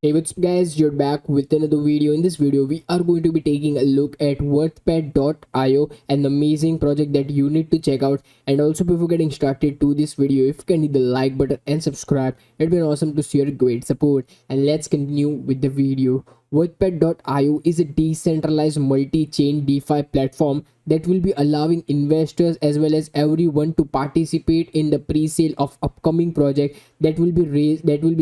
Hey, what's up guys, you're back with another video. In this video we are going to be taking a look at WorthPad.io, an amazing project that you need to check out. And also, before getting started to this video, if you can hit the like button and subscribe, it'd be awesome to see your great support. And let's continue with the video. WorthPad.io is a decentralized multi-chain DeFi platform that will be allowing investors as well as everyone to participate in the pre-sale of upcoming project that will be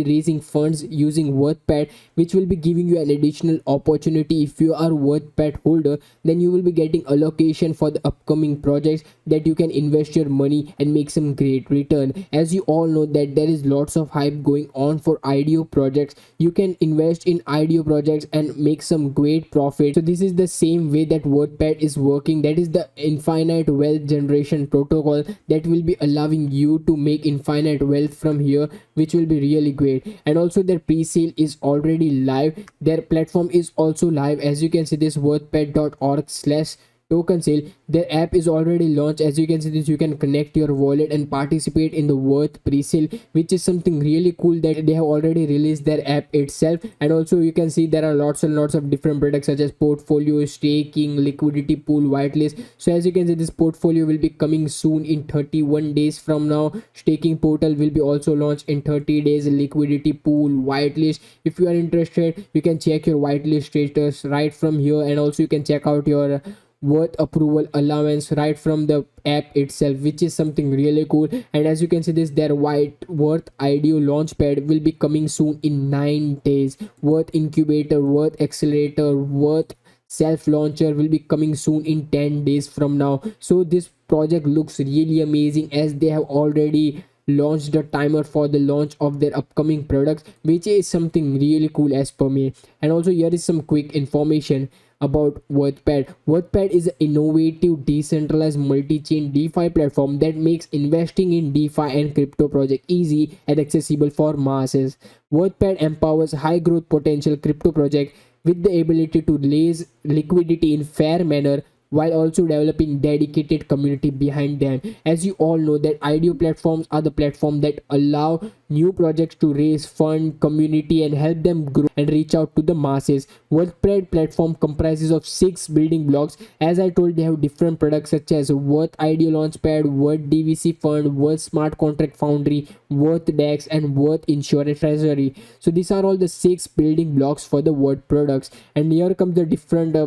raising funds using WorthPad, which will be giving you an additional opportunity. If you are WorthPad holder, then you will be getting allocation for the upcoming projects that you can invest your money and make some great return. As you all know that there is lots of hype going on for IDO projects. You can invest in IDO projects and make some great profit. So this is the same way that WordPad is working. That is the infinite wealth generation protocol that will be allowing you to make infinite wealth from here, which will be really great. And also their pre-sale is already live. Their platform is also live. As you can see, this wordpad.org/token sale. Their app is already launched. As you can see this, you can connect your wallet and participate in the worth pre-sale, which is something really cool that they have already released their app itself. And also you can see there are lots and lots of different products such as portfolio, staking, liquidity pool, whitelist. So as you can see, this portfolio will be coming soon in 31 days from now. Staking portal will be also launched in 30 days. Liquidity pool, whitelist. If you are interested, you can check your whitelist status right from here. And also you can check out your worth approval allowance right from the app itself, which is something really cool. And as you can see this, their white worth IDO launchpad will be coming soon in 9 days. Worth incubator, worth accelerator, worth self launcher will be coming soon in 10 days from now. So this project looks really amazing, as they have already launched the timer for the launch of their upcoming products, which is something really cool as per me. And also here is some quick information about WorthPad. WorthPad is an innovative decentralized multi-chain DeFi platform that makes investing in DeFi and crypto project easy and accessible for masses. WorthPad empowers high growth potential crypto project with the ability to raise liquidity in fair manner while also developing dedicated community behind them. As you all know that IDO platforms are the platform that allow new projects to raise fund, community, and help them grow and reach out to the masses. WorthPad platform comprises of 6 building blocks. As I told, they have different products such as Worth IDO Launchpad, Worth DVC Fund, Worth Smart Contract Foundry, Worth DEX, and Worth Insurance Treasury. So these are all the 6 building blocks for the Worth products. And here comes the different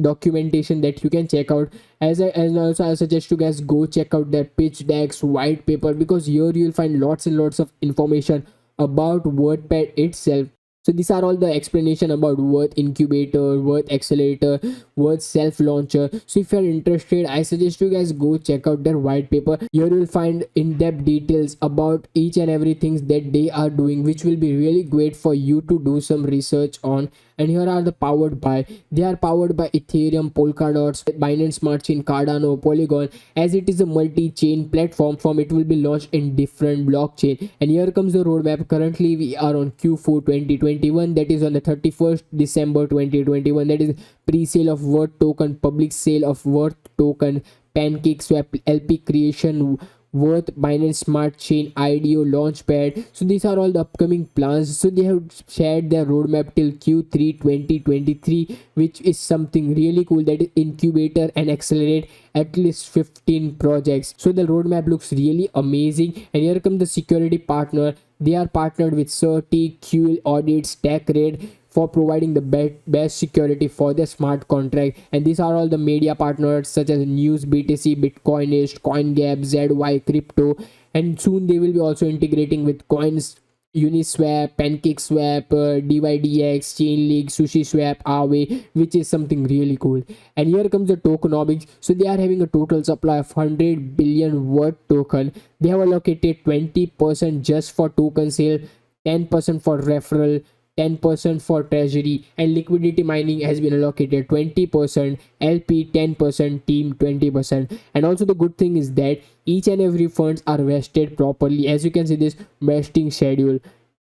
documentation that you can check out. And also I suggest you guys go check out their pitch decks, white paper, because here you'll find lots and lots of information about WordPad itself. So these are all the explanation about Worth Incubator, Worth Accelerator, Worth Self Launcher. So if you're interested, I suggest you guys go check out their white paper. Here you'll find in-depth details about each and everything that they are doing, which will be really great for you to do some research on. And here are the powered by. They are powered by Ethereum, Polkadot, Binance Smart Chain, Cardano, Polygon. As it is a multi-chain platform, it will be launched in different blockchain. And here comes the roadmap. Currently we are on Q4 2021, that is on the 31st December 2021. That is pre-sale of Worth token, public sale of Worth token, pancake swap, LP creation, Worth, Binance Smart Chain, IDO Launchpad. So these are all the upcoming plans. So they have shared their roadmap till Q3 2023, which is something really cool. That is incubator and accelerate at least 15 projects. So the roadmap looks really amazing. And here comes the security partner. They are partnered with Certi, QL Audits, TechRed for providing the best security for the smart contract. And these are all the media partners such as News, BTC, Bitcoinist, CoinGap, ZY Crypto. And soon they will be also integrating with Coins, Uniswap, PancakeSwap, DYDX, Chainlink, SushiSwap, Aave, which is something really cool. And here comes the tokenomics. So they are having a total supply of 100 billion Worth token. They have allocated 20% just for token sale, 10% for referral, 10% for treasury, and liquidity mining has been allocated 20%, LP 10%, team 20%. And also the good thing is that each and every funds are vested properly. As you can see this vesting schedule.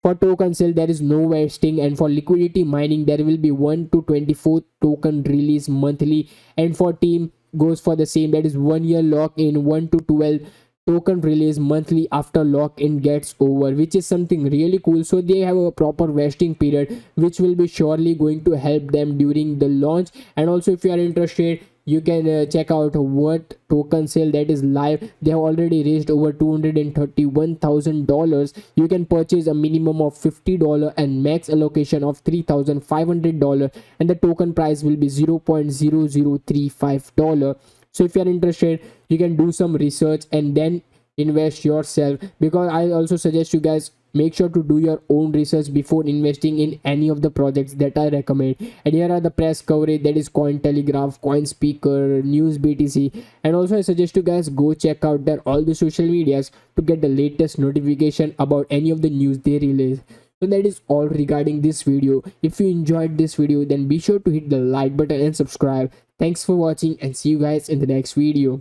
For token sale there is no vesting, and for liquidity mining there will be 1 to 24 token release monthly. And for team goes for the same, that is 1 year lock in, 1 to 12 token release monthly after lock-in gets over, which is something really cool. So they have a proper vesting period, which will be surely going to help them during the launch. And also, if you are interested, you can check out what token sale that is live. They have already raised over $231,000. You can purchase a minimum of $50 and max allocation of $3,500, and the token price will be $0.0035. So if you are interested, you can do some research and then invest yourself, because I also suggest you guys make sure to do your own research before investing in any of the projects that I recommend. And here are the press coverage, that is Cointelegraph, Coinspeaker, News BTC. And also I suggest you guys go check out their all the social medias to get the latest notification about any of the news they release. So that is all regarding this video. If you enjoyed this video, then be sure to hit the like button and subscribe. Thanks for watching, and see you guys in the next video.